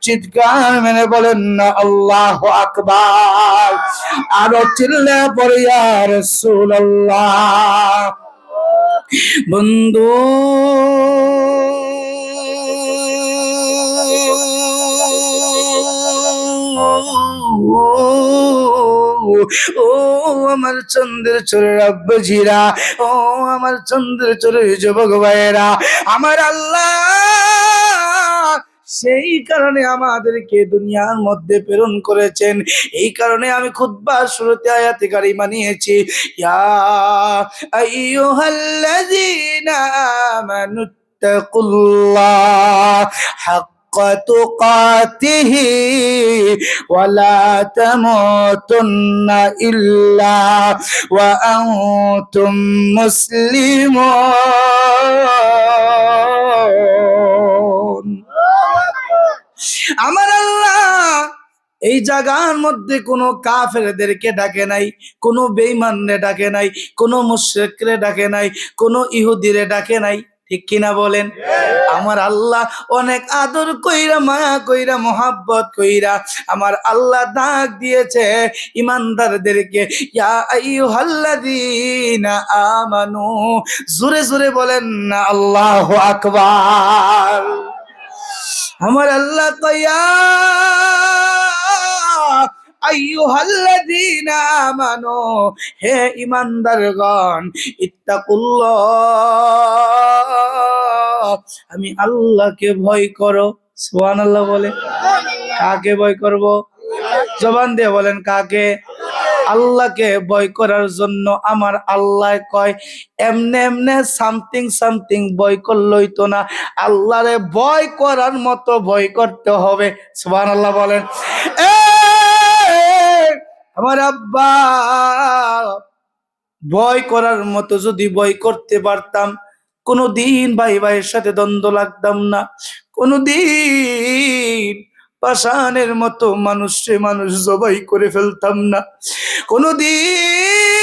চিৎকার মেরে বলেন না আল্লাহু আকবার। আরো চিল্লা পড়ে ইয়া রাসূলুল্লাহ। বন্ধু ও আমার চন্দ্রের চোরের আব্বাজিরা, ও আমার চন্দ্রের চোরের যুবক ভাইয়েরা, আমার আল্লাহ সেই কারণে আমাদেরকে দুনিয়ার মধ্যে প্রেরণ করেছেন। এই কারণে আমি খুতবার শুরুতে আয়াতে কারিমা নিয়েছি, ইয়া আইয়ুহাল্লাযীনা আমানুত্তাকুল্লাহ হাক্কা তুকাতিহি ওয়া লা তামুতুন্না ইল্লা ওয়া আনতুম মুসলিমুন। আমার আল্লাহ এই জায়গার মধ্যে কোনো কাফেরদেরকে ডাকে নাই, কোনো বেঈমানরে ডাকে নাই, কোনো মুশরিকরে ডাকে নাই, কোনো ইহুদিরে ডাকে নাই, ঠিক কিনা বলেন? আমার আল্লাহ অনেক আদর কইরা, মায়া কইরা, মোহাব্বত কইরা আমার আল্লাহ ডাক দিয়েছে ইমানদারদেরকে, ইয়া আইয়ুহাল্লাযীনা আমানু। জোরে জোরে বলেন না আল্লাহু আকবার। আমার আল্লাহ কয়া আইয়ুহাল্লাযীনা আমানু, হে ঈমানদারগণ, ইত্তাকুল্লাহ, আমি আল্লাহকে ভয় করো। সুবহানাল্লাহ বলে। কাকে ভয় করব? জবান দিয়ে বলেন কাকে? আল্লাহকে ভয় করার জন্য আমার আল্লাহ কয় এমনে এমনে সামথিং সামথিং ভয় করলই তো না, আল্লাহরে ভয় করার মতো ভয় করতে হবে। সুবহানাল্লাহ বলেন। আমার আব্বা ভয় করার মতো যদি ভয় করতে পারতাম, কোনদিন ভাই ভাইয়ের সাথে দ্বন্দ্ব লাগতাম না, কোনদিন পাষাণের মতো মানুষে মানুষ জবাই করে ফেলতাম না, কোনদিন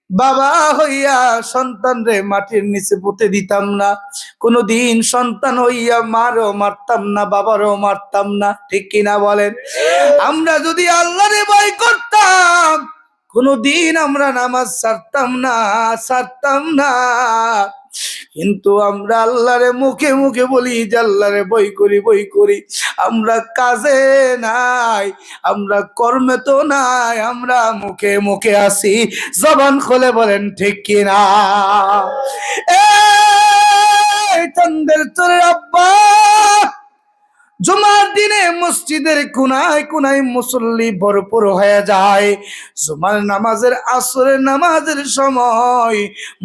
বাবা হইয়া সন্তান রে মাটির নিচে পুঁতে দিতাম না, কোনদিন সন্তান হইয়া মারও মারতাম না, বাবারও মারতাম না, ঠিক কিনা বলেন? আমরা যদি আল্লাহরে ভয় করতাম, কোনদিন আমরা নামাজ ছাড়তাম না। কিন্তু আমরা আল্লাহরে মুখে মুখে বলি যে আল্লাহরে ভয় করি, আমরা কাজে নাই, আমরা কর্মে তো নাই, আমরা মুখে মুখে আসি। জবান খুলে বলেন ঠিক কিনা? চন্দ্রের চোরের আব্বা, জুমার দিনে মসজিদের কোনায় কোনায় মুসল্লি ভরপুর হয়ে যায়। জুমার নামাজের, আসরের নামাজের সময়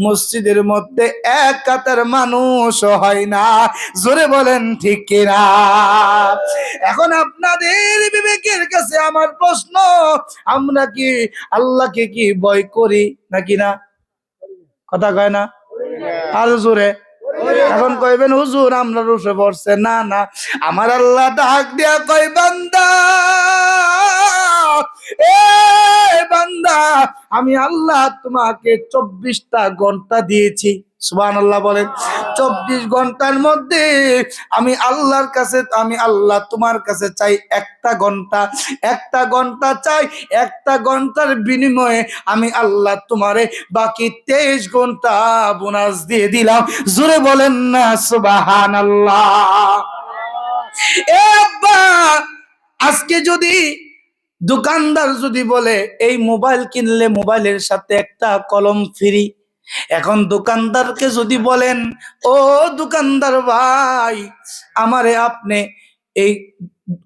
মসজিদের মধ্যে এক কাতার মানুষ হয় না। জোরে বলেন ঠিক কিনা? এখন আপনাদের বিবেকের কাছে আমার প্রশ্ন, আমরা কি আল্লাহকে কি ভয় করি নাকি না? কথা কয় না? আর জোরে। এখন কইবেন হুজুর আমরা রুশে পড়ছে। না না, আমার আল্লাহ ডাক দিয়া কয় বান্দা, এ বান্দা, আমি আল্লাহ তোমাকে 24টা ঘন্টা দিয়েছি। সুবহানাল্লাহ বলেন। 24 ঘন্টার মধ্যে আমি আল্লাহর কাছে, আমি আল্লাহ তোমার কাছে চাই একটা ঘন্টা চাই। একটা ঘন্টার বিনিময়ে আমি আল্লাহ তোমারে বাকি 23 ঘন্টা বোনাস দিয়ে দিলাম। জোরে বলেন না সুবহানাল্লাহ। এ আব্বা, আজকে যদি দোকানদার যদি বলে এই মোবাইল কিনলে মোবাইলের সাথে একটা কলম ফ্রি, এখন দোকানদারকে যদি বলেন ও দোকানদার ভাই, আমারে আপনি এই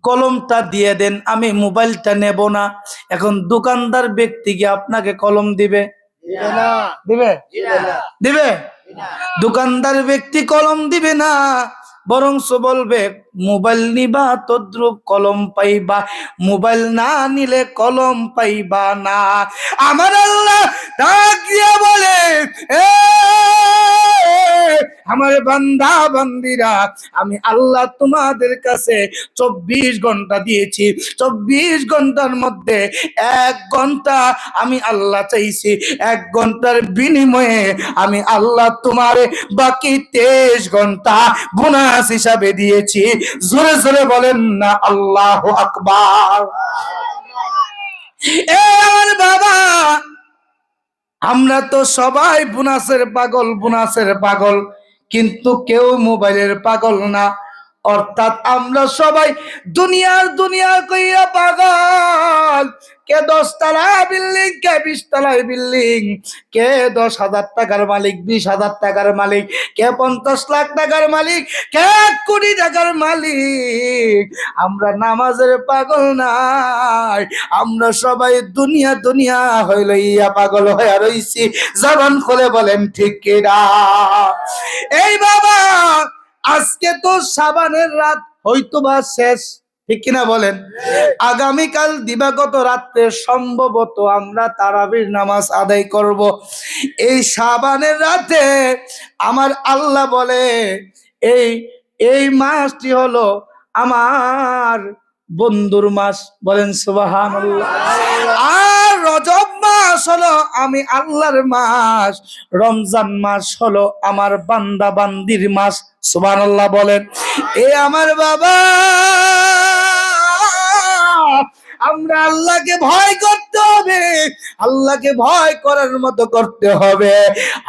কলমটা দিয়ে দেন, আমি মোবাইলটা নেব না, এখন দোকানদার ব্যক্তিকে আপনাকে কলম দিবে? দিবে? দোকানদার ব্যক্তি কলম দিবে না, বরংস বলবে মোবাইল নিবা তদ্রুপ কলম পাইবা, মোবাইল না নিলে কলম পাইবা না। আমার আল্লাহ ডাক দিয়ে বলে, এ আমার বান্দা বান্দিরা, আমি আল্লাহ তোমাদের কাছে 24 ঘন্টা দিয়েছি। 24 ঘন্টার মধ্যে 1 ঘন্টা আমি আল্লাহ চাইছি, 1 ঘন্টার বিনিময়ে আমি আল্লাহ তোমারে বাকি 23 ঘন্টা বোনাস হিসাবে দিয়েছি। জোরে জোরে বলেন না আল্লাহু আকবার। এ আমার বাবা, আমরা তো সবাই বোনাসের পাগল, বোনাসের পাগল, কিন্তু কেউ মোবাইলের পাগল না। অর্থাৎ আমরা সবাই দুনিয়ার দুনিয়া কইয়া পাগল। কে 10 তলা বিল্ডিং, কে 20 তলায় বিল্ডিং, কে 10,000 টাকার মালিক, 20,000 টাকার মালিক, কে 50 লাখ টাকার মালিক, কে 1 কোটি টাকার মালিক। আমরা নামাজের পাগল নাই, আমরা সবাই দুনিয়া দুনিয়া হইল ইয়া পাগল হয়ে রইছি। জবান খুলে বলেন ঠিক কিনা? এই বাবা, আজকে তো শাবানের রাত হয়তোবা শেষ, ঠিক কিনা বলেন? আগামীকাল দিবাগত রাত্রে সম্ভবত আমরা তারাবির নামাজ আদায় করব। এই শাবানের রাতে আমার আল্লাহ বলে, এই এই মাসটি হলো আমার বন্ধুর মাস। বলেন সুবহানাল্লাহ। আর রজব মাস হলো আমি আল্লাহর মাস, রমজান মাস হলো আমার বান্দা বান্দির মাস। সুবহানাল্লাহ বলেন। এ আমার বাবা, আমরা আল্লাহকে ভয় করতে হবে, আল্লাহকে ভয় করার মতো করতে হবে।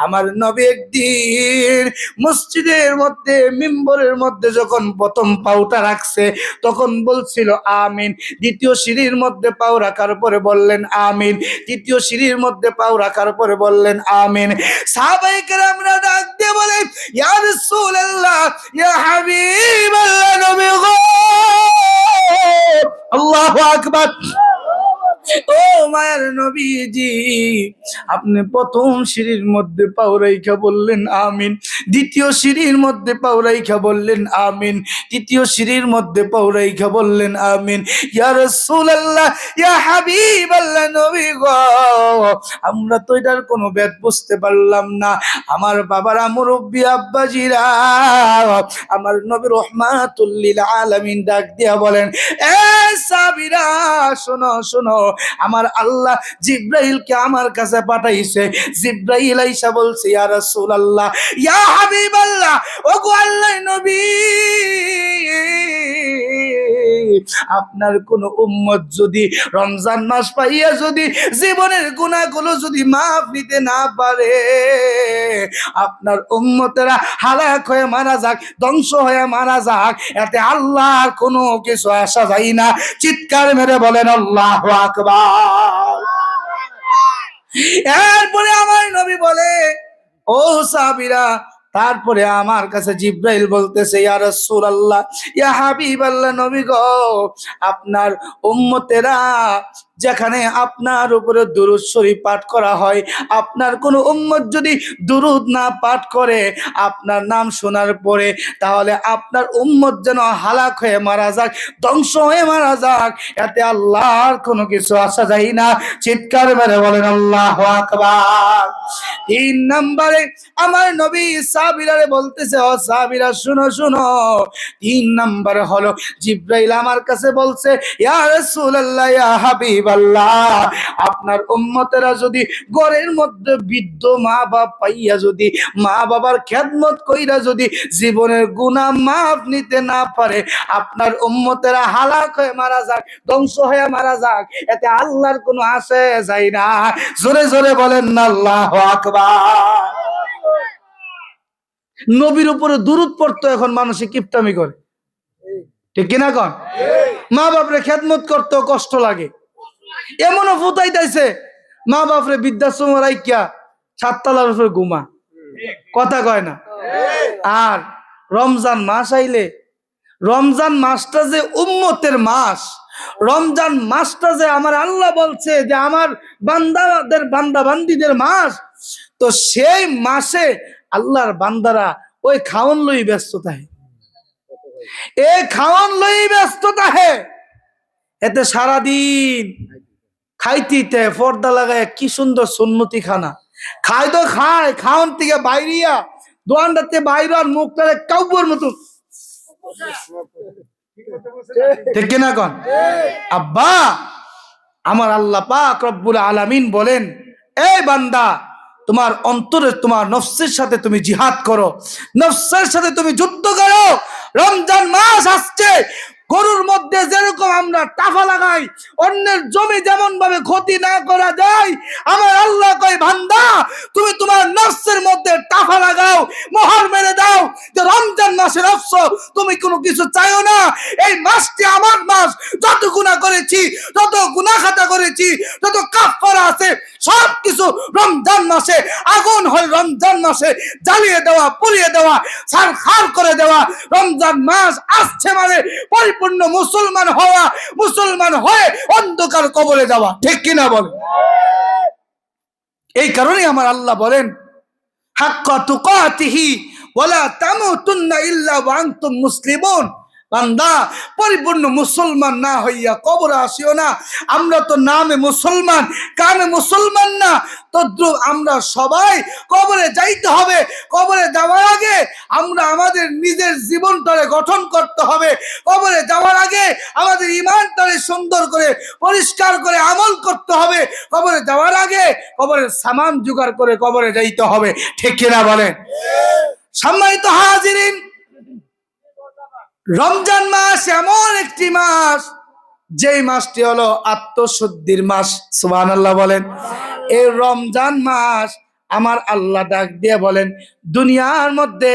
আমার নবী একদিন মসজিদের মধ্যে মিম্বরের মধ্যে যখন প্রথম পাউটা রাখছে তখন বলছিল আমিন। দ্বিতীয় সিঁড়ির মধ্যে পাও রাখার পরে বললেন আমিন। তৃতীয় সিঁড়ির মধ্যে পাও রাখার পরে বললেন আমিন। সাহাবায়ে কেরামরা ডাক দিয়ে বলেন, ইয়া রাসূলুল্লাহ, ইয়া হাবিবাল্লাহ, নবী গো, আল্লাহু আকবার। ও মায়ের নবীজি, আপনি প্রথম সিঁড়ির মধ্যে পাও রাইখা বললেন আমিন, দ্বিতীয় সিঁড়ির মধ্যে পাও রাইখা বললেন আমিন, তৃতীয় সিঁড়ির মধ্যে পাও রাইখা বললেন আমিন। ইয়া রাসূলুল্লাহ, ইয়া হাবিবাল্লাহ, নবী গো, আমরা তো এটার কোনো ভেদ বুঝতে পারলাম না। আমার বাবারা, মুরব্বি আব্বাজিরা, আমার নবী রাহমাতুল লিল আলামিন ডাক দিয়া বলেন, এ সাহাবীরা, শোনো শোনো, আমার আল্লাহ জিব্রাইলকে আমার কাছে পাঠাইছে। জিব্রাইল আইসা বলছে, ইয়া রাসূলুল্লাহ, ইয়া হাবিবাল্লাহ, ওগো আল্লাহর নবী, আপনার কোন উম্মত যদি রমজান মাস পাইয়া যদি জীবনের গুনাহগুলো যদি মাফ নিতে না পারে, আপনার উম্মতেরা হালাক হয়ে মারা যাক, ধ্বংস হয়ে মারা যাক, এতে আল্লাহর কোনো কিছু আসা যায় না। চিৎকার মেরে বলেন আল্লাহু আকবার। এরপরে আমার নবী বলে, ও সাহাবীরা, তারপরে আমার কাছে জিব্রাইল বলতেছে, ইয়া রাসূলুল্লাহ, ইয়া হাবিবাল্লাহ, নবী গো, আপনার উম্মতেরা যেখানে আপনার উপরে দুরূদ শরীফ পাঠ করা হয়, আপনার কোন উম্মত যদি দুরূদ না পাঠ করে আপনার নাম শোনার পরে, তাহলে আপনার উম্মত যেন হালাক হয়ে মারা যাক, ধ্বংস হয়ে মারা যাক, এতে আল্লাহর কোনো কিছু আসা যায় না। চিৎকার মেরে বলেন আল্লাহু আকবার। 3 নম্বরে আমার নবী সাহাবীরারে বলতেছে, ও সাহাবীরা শুনো শুনো, 3 নম্বর হলো জিব্রাইল আমার কাছে বলছে, ইয়া রাসূলুল্লাহ, ইয়া হাবিবাল্লাহ, আপনার উম্মতেরা যদি ঘরের মধ্যে বৃদ্ধ মা বাপ পাইয়া যদি মা বাবার খেদমত কইরা যদি জীবনের গুনাহ মাফ নিতে না পারে, আপনার উম্মতেরা হালাক হয়ে মারা যাক, ধ্বংস হয়ে মারা যাক, এতে আল্লাহর কোনো আসে যায় না। জোরে জোরে বলেন না আল্লাহু আকবার। নবীর উপরে দুরূদ পড়তো এখন মানুষে কিপটামি করে, ঠিক কিনা কন? মা বাপরে খেদমত করতে কষ্ট লাগে, এমনও ফুটাইতেছে মা বাপরে বৃদ্ধাশ্রম রাইখা 7 তলার উপরে ঘুমা, কথা কয় না। আর রমজান মাস আইলে, রমজান মাসটা যে উম্মতের মাস, রমজান মাসটা যে আমার আল্লাহ বলছে যে আমার বান্দাদের বান্দা বান্দিদের মাস, তো সেই মাসে আল্লাহর বান্দারা ওই খাওন লই ব্যস্ত থাকে। এ খাওয়ান লই ব্যস্ত তাহে, এতে সারাদিন খাইতে পর্দা লাগায় কি সুন্দর সুন্নতি খানা খাই, তো খায় খাওয়ান থেকে বাইরিয়া দোয়ানটাতে বাইর আর মুখটারে কাউবর মতো, ঠিক কিনা কন? আব্বা, আমার আল্লাহ পাক রব্বুল আলামিন বলেন, এই বান্দা, তোমার অন্তরে তোমার নফসের সাথে তুমি জিহাদ করো, নফসের সাথে তুমি যুদ্ধ করো। রমজান মাস আসছে, গরুর মধ্যে যেরকম আমরা টাফা লাগাই, অন্যের জমি যেমন ভাবে ক্ষতি না করা যায়, আমার আল্লাহ কয় বান্দা, তুমি তোমার নফসের মধ্যে টাফা লাগাও, মোহর মেরে দাও যে রমজান মাসের অফসর তুমি কোনো কিছু চাইও না। এই মাসটি আমার মাস, যত গুনাহ করেছি, যত গুনাহ খাতা করেছি, যত কাফারা আছে, সব কিছু রমজান মাসে আগুন হয়, রমজান মাসে জ্বালিয়ে দেওয়া, পুড়িয়ে দেওয়া, ছারখার করে দেওয়া। রমজান মাস আসছে মানে পরিপূর্ণ মুসলমান হওয়া, মুসলমান হয়ে অন্ধকার কবরে যাওয়া, ঠিক কিনা বল? এই কারণে আমার আল্লাহ বলেন, হাক্কা তুকাতিহি ওয়ালা তামুতুন্না ইল্লা ওয়া আনতুম মুসলিমুন। বান্দা, পরিপূর্ণ মুসলমান না হইয়া কবরে আসিও না। আমরা তো নামে মুসলমান, কামে মুসলমান না। তদ্রুপ আমরা সবাই কবরে যাইতে হবে। কবরে যাওয়ার আগে আমরা আমাদের নিজের জীবনটারে গঠন করতে হবে। কবরে যাওয়ার আগে আমাদের ঈমানটারে সুন্দর করে পরিষ্কার করে আমল করতে হবে। কবরে যাওয়ার আগে কবরের সামান জোগাড় করে কবরে যাইতে হবে, ঠিক কিনা বলেন? সম্মানিত হাজিরিন, রমজান মাস এমন একটি মাস, যেই মাসটি হলো আত্মশুদ্ধির মাস। সুবহানাল্লাহ বলেন। এই রমজান মাস আমার আল্লাহ ডাক দিয়ে বলেন, দুনিয়ার মধ্যে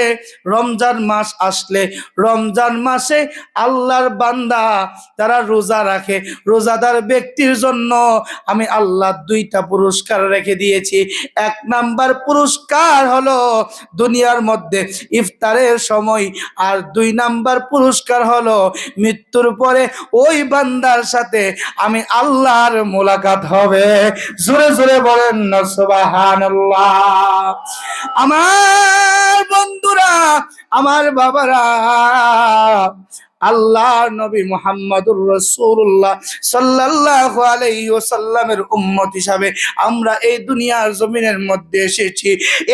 রমজান মাস আসলে, রমজান মাসে আল্লাহর বান্দা যারা রোজা রাখে, রোজাদার ব্যক্তির জন্য আমি আল্লাহ দুইটা পুরস্কার রেখে দিয়েছি। এক নাম্বার পুরস্কার হলো দুনিয়ার মধ্যে ইফতারের সময়, আর দুই নাম্বার পুরস্কার হলো মৃত্যুর পরে ওই বান্দার সাথে আমি আল্লাহর মোলাকাত হবে। জোরে জোরে বলেন না সুবহানাল্লাহ। আমার বন্ধুরা, আমার বাবারা, আল্লাহর নবী মুহাম্মদুর রাসূলুল্লাহ সাল্লাল্লাহু আলাইহি ওয়াসাল্লামের উম্মত হিসাবে আমরা এই দুনিয়ার জমিনের মধ্যে এসেছি।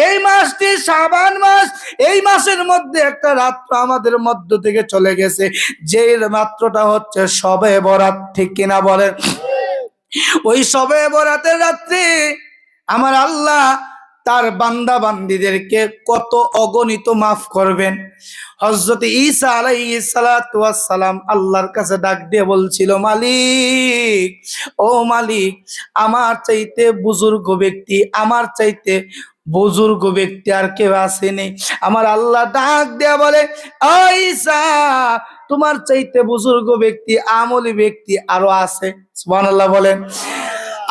এই মাসটি শাবান মাস। এই মাসের মধ্যে একটা রাত্র আমাদের মধ্য থেকে চলে গেছে, যে রাত্রটা হচ্ছে শবে বরাত, ঠিক কিনা বলেন? ওই শবে বরাতের রাত্রে আমার আল্লাহ তার বান্দা বান্দীদেরকে কত অগণিত মাফ করবেন। হযরত ঈসা আলাইহিস সালাতু ওয়াস সালাম আল্লাহর কাছে ডাক দিয়ে বলছিল, মালিক, ও মালিক, আমার চাইতে বুজুর্গ ব্যক্তি, আমার চাইতে বুজুর্গ ব্যক্তি আর কেউ আসেনি। আমার আল্লাহ ডাক দিয়ে বলে, ও ঈসা, তোমার চাইতে বুজুর্গ ব্যক্তি, আমলি ব্যক্তি আরো আছে। সুবহানাল্লাহ বলেন।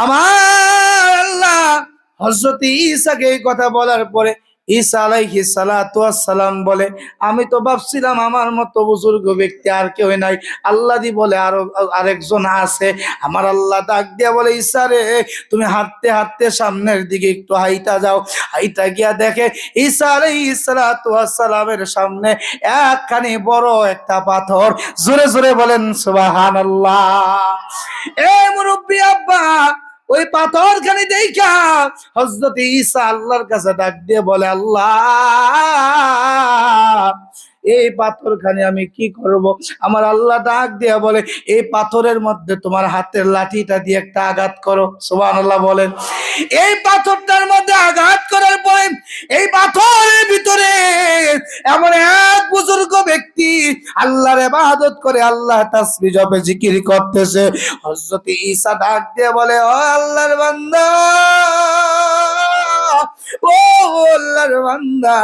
আমার আল্লাহ হযরত ঈসাকে এই কথা বলার পরে ঈসা আলাইহিস সালাতু ওয়াস সালাম বলে, আমি তো ভাবছিলাম আমার মতো বুজুর্গ ব্যক্তি আর কেউ নাই। আল্লাহ দি বলে আরো আরেকজন আছে। আমার আল্লাহ ডাক দিয়া বলে, ঈসা রে, তুমি হাঁটতে হাঁটতে সামনের দিকে একটু হাইটা যাও। হাইটা গিয়া দেখে ঈসা আলাইহিস সালাতু ওয়াস সালামের সামনে একখানি বড় একটা পাথর। জোরে জোরে বলেন সুবহানাল্লাহ। এ মুরব্বি আব্বা, ওই পাথর খানি দেখা হযরত ঈসা আল্লাহর কাছে ডাক দিয়ে বলে, আল্লাহ, এই পাথর খানি আমি কি করব? আমার আল্লাহ ডাক দিয়া বলে, এই পাথরের মধ্যে তোমার হাতের লাঠিটা দিয়ে একটা আঘাত করো। সুবহানাল্লাহ বলেন। এই পাথরটার মধ্যে আঘাত করার পরে এই পাথরের ভিতরে এমন এক বুজুর্গ ব্যক্তি আল্লাহর ইবাদত করে, আল্লাহ তাসবিহ জপে জিকির করতেছে। হযরত ঈসা ডাক দিয়ে বলে, ও আল্লাহর বান্দা, ও আল্লাহর বান্দা,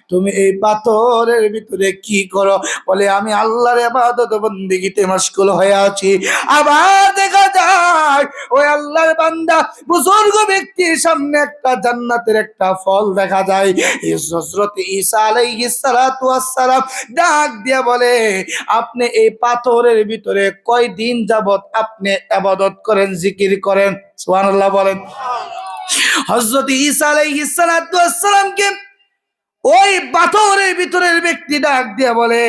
তুমি এই পাথরের ভিতরে কি করো? বলে, আমি আল্লাহর ইবাদত বন্দেগীতে মশগুল হয়ে আছি। আবার দেখা যায় ওই আল্লাহর বান্দা বুজুর্গ ব্যক্তির সামনে একটা জান্নাতের একটা ফল দেখা যায়। হযরত ঈসা আলাইহিস সালাতু ওয়াস সালাম ডাক দিয়ে বলে, আপনি এই পাথরের ভিতরে কয়দিন যাবত আপনি ইবাদত করেন, জিকির করেন? সুবহানাল্লাহ বলেন। হযরত ঈসা আলাইহিস সালাতু ওয়াস সালামকে ওই পাথরের ভিতরে ভিতরের ব্যক্তি ডাক দিয়ে বলে,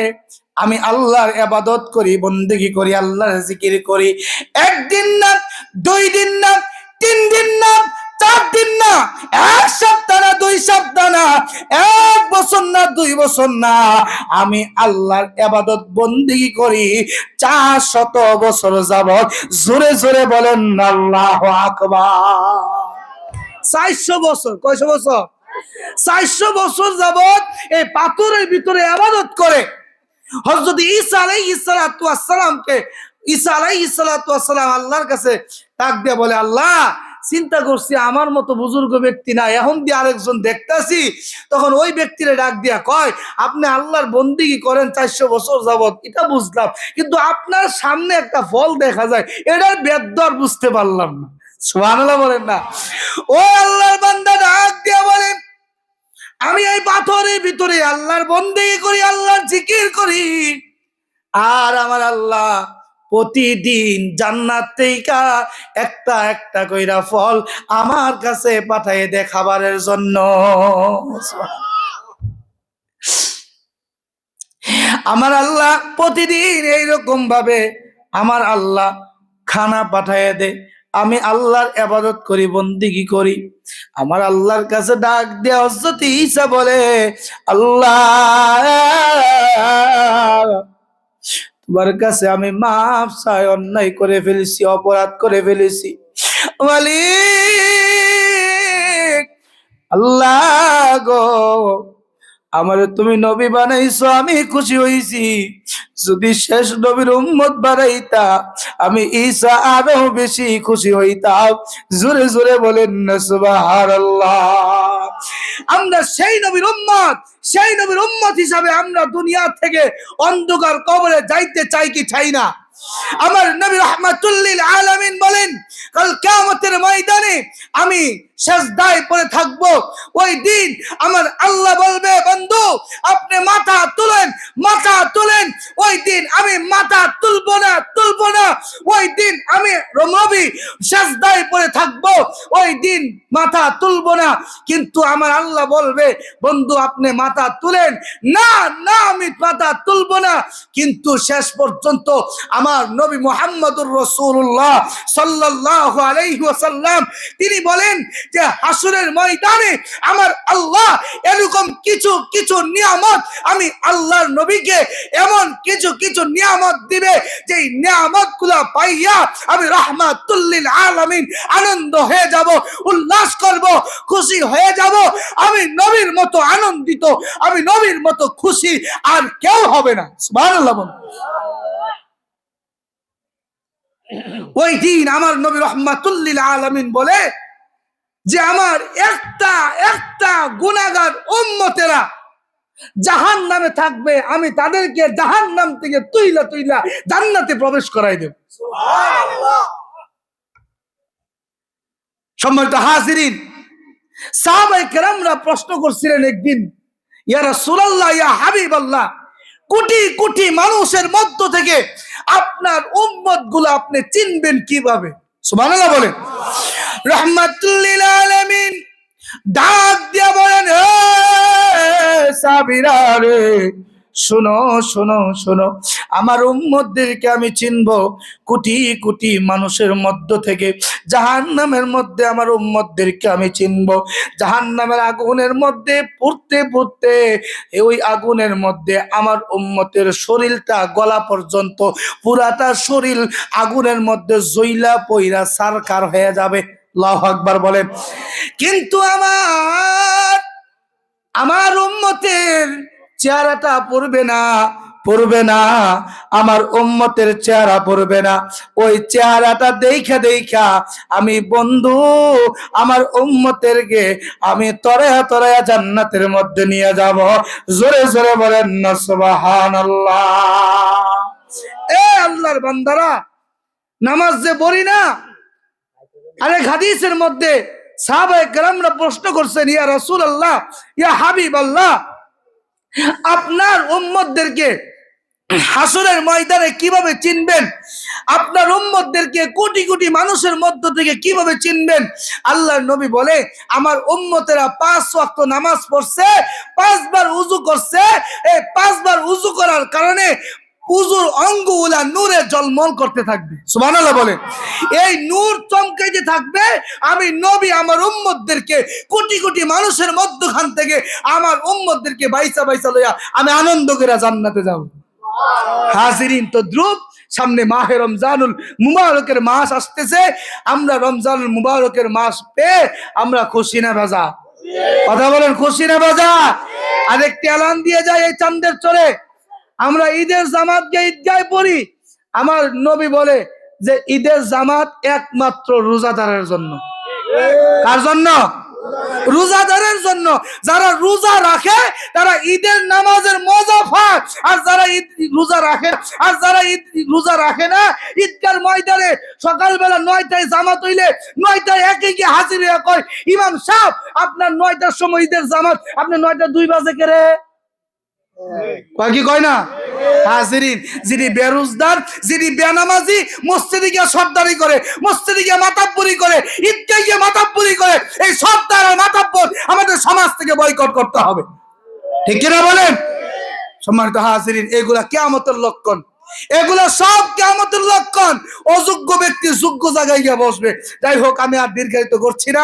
আমি আল্লাহর ইবাদত করি, বন্দেগী করি, আল্লাহর জিকির করি, একদিন না, 2 দিন না, 3 দিন না, 4 দিন না, 1 সপ্তাহ না, 2 সপ্তাহ না, 1 বছর না, 2 বছর না, আমি আল্লাহর ইবাদত বন্দেগী করি 400 বছর যাবত। জোরে জোরে বলেন আল্লাহু আকবার। 400 বছর, কয়শো বছর? 400 বছর যাবত এই পাথরের ভিতরে ইবাদত করে। হযরত ঈসা আলাইহিস সালাতু ওয়াস সালামকে, ঈসা আলাইহিস সালাতু ওয়াস সালাম আল্লাহর কাছে ডাক দিয়ে বলে, আল্লাহ, চিন্তা করছি আমার মতো বুজুর্গ ব্যক্তি না, এখন দিয়ে আরেকজন দেখতাছি। তখন ওই ব্যক্তিরে ডাক দিয়া কয়, আপনি আল্লাহর বন্দেগী করেন 400 বছর যাবত, এটা বুঝলাম, কিন্তু আপনার সামনে একটা ফল দেখা যায়, এটার বেদর বুঝতে পারলাম না। সুবহানাল্লাহ বলেন না? ও আল্লাহর বান্দা ডাক দিয়া বলে, আমি এই পাথরের ভিতরে আল্লাহর বন্দেগী করি, আল্লাহর জিকির করি, আর আমার আল্লাহ প্রতিদিন জান্নাত থেকে একটা একটা কইরা ফল আমার কাছে পাঠায় দে খাবারের জন্য। আমার আল্লাহ প্রতিদিন এইরকম ভাবে আমার আল্লাহ খানা পাঠায় দে, আমি আল্লাহর ইবাদত করি, বন্দেগী করি। আমার আল্লাহর কাছে ডাক দিয়ে হযরত ঈসা বলে, আল্লাহ, তোমার কাছে আমি মাফ চাই, অন্যায় করে ফেলেছি, অপরাধ করে ফেলেছি মালিক। আল্লাহ গো, আমারে তুমি নবী বানাইছো, আমি খুশি হইছি। যদি শেষ নবীর উম্মত বানাইতা, আমি ঈসা আরো বেশি খুশি হইতাম। জোরে জোরে বলেন না সুবহানাল্লাহ। আমরা সেই নবীর উম্মত, সেই নবীর উম্মত হিসাবে আমরা দুনিয়া থেকে অন্ধকার কবরে যাইতে চাই কি চাই না? আমার নবী রাহমাতুল লিল আলামিন বলেন, কাল কিয়ামতের ময়দানে আমি সিজদায় পড়ে থাকব। ওই দিন আমার আল্লাহ বলবে, বন্ধু আপনি মাথা তুলেন, মাথা তুলেন। ওই দিন আমি মাথা তুলবো না, তুলবো না। ওই দিন আমি নবী সিজদায় পড়ে থাকব, ওই দিন মাথা তুলবো না। কিন্তু আমার আল্লাহ বলবে, বন্ধু আপনি মাথা তুলেন। না না, আমি মাথা তুলবো না। কিন্তু শেষ পর্যন্ত আমার নবী মুহাম্মদুর রাসূলুল্লাহ সাল্লাল্লাহু আলাইহি ওয়াসাল্লাম তিনি বলেন যে হাসরের ময়দানে আমার আল্লাহ এরকম কিছু কিছু নিয়ামত, আমি আল্লাহর নবীকে এমন কিছু কিছু নিয়ামত দিবে, যে নিয়ামতগুলো পাইয়া আমি রাহমাতুল লিল আলামিন আনন্দ হয়ে যাব, উল্লাস করব, খুশি হয়ে যাব। আমি নবীর মতো আনন্দিত, আমি নবীর মতো খুশি আর কেউ হবে না। সুবহানাল্লাহ। ওই দিন আমার নবী রাহমাতুল লিল আলামিন বলে যে আমার একটা একটা গুনাহগার উম্মতেরা জাহান্নামে থাকবে, আমি তাদেরকে জাহান্নাম থেকে তুইলা তুইলা জান্নাতে প্রবেশ করাই দেব। সুবহানাল্লাহ। সম্মানিত হাজিরিন, সাহাবায়ে কেরামরা প্রশ্ন করছিলেন একদিন, ইয়া রাসূলুল্লাহ, ইয়া হাবিবাল্লাহ, কোটি কোটি মানুষের মধ্য থেকে আপনার উম্মত গুলো আপনি চিনবেন কিভাবে? সুবহানাল্লাহ বলেন। রাহমাতুল লিল আলামিন ডাক দিয়া বলেন, হে সাহাবীরা রে, শোনো শোনো শোনো, আমার উম্মতদেরকে আমি চিনবো কোটি কোটি মানুষের মধ্য থেকে। জাহান্নামের মধ্যে আমার উম্মতদেরকে আমি চিনবো। জাহান্নামের আগুনের মধ্যে পুড়তে পুড়তে ওই আগুনের মধ্যে আমার উম্মতের শরীরটা গলা পর্যন্ত, পুরাটা শরীর আগুনের মধ্যে জ্বইলা পইরা সারকার হয়ে যাবে। আল্লাহু আকবার বলেন। কিন্তু আমার উম্মতের চেহারাটা পড়বে না, পড়বে না, আমার উম্মতের চেহারা পড়বে না। ওই চেহারাটা দেখা দেখা আমি বন্ধু আমার উম্মতেরকে আমি তরায়া তরায়া জান্নাতের মধ্যে নিয়ে যাব। জোরে জোরে বলেন না সুবহানাল্লাহ। এ আল্লাহর বান্দারা, নামাজ যে পড়ি না, আরেক হাদিসের মধ্যে সাহাবায়ে কেরামরা প্রশ্ন করছেন, ইয়া রাসূলুল্লাহ, ইয়া হাবিবাল্লাহ, আপনার উম্মতদেরকে হাসরের ময়দানে কিভাবে চিনবেন, আপনার উম্মতদেরকে কোটি কোটি মানুষের মধ্য থেকে কিভাবে চিনবেন? আল্লাহর নবী বলে, আমার উম্মতেরা 5 ওয়াক্ত নামাজ পড়ছে, 5 বার উযু করছে, এই 5 বার উযু করার কারণে উযুর অঙ্গগুলা নূরে ঝলমল করতে থাকবে। সুবহানাল্লাহ বলেন। এই নূর চমকাইতে থাকবে। আমি নবী আমার উম্মতদেরকে কোটি কোটি মানুষের মধ্যখান থেকে আমার উম্মতদেরকে বাইসা বাইসা লইয়া আমি আনন্দ করে জান্নাতে যাব। হাজিরিন, তো দ্রুত সামনে মাহে রমজানুল মুবারকের মাস আসতেছে। আমরা রমজানুল মুবারকের মাস পেয়ে আমরা খুশি না বাজা? কথা বলেন, খুশি না বাজা? আরেকটি এলান দিয়ে যায় এই চাঁদের চলে, আমরা ঈদের জামাত গিয়ে ঈদগায় পড়ি। আমার নবী বলে যে ঈদের জামাত একমাত্র রোজাদারের জন্য। কার জন্য? রোজাদারের জন্য। যারা রোজা রাখে তারা ঈদের নামাজের মজা পায়, আর যারা রোজা রাখে না, ঈদগার ময়দানে সকালবেলা 9টায় জামাত হইলে 9টায় একে গিয়ে হাজির হয়ে কয়, ইমাম সাহেব আপনার 9টার সময় ঈদের জামাত, আপনি 9টা 2 বাজে কেরে কি কয় না? হাজিরিন, যিনি বেরোজগার, যিনি বেনামাজি, মসজিদে গিয়ে সর্দারি করে, মসজিদে গিয়ে মাতাব্বরি করে, ঈদগাহে গিয়ে মাতাব্বরি করে, এই সর্দার আর মাতাব্বর আমাদের সমাজ থেকে বয়কট করতে হবে। ঠিক কিনা বলেন? সম্মানিত হাজিরিন, এগুলা কিয়ামতের লক্ষণ, এগুলা সব কিয়ামতের লক্ষণ। অযোগ্য ব্যক্তি যোগ্য জায়গায় গিয়ে বসবে। যাই হোক, আমি আর দীর্ঘায়িত করছি না।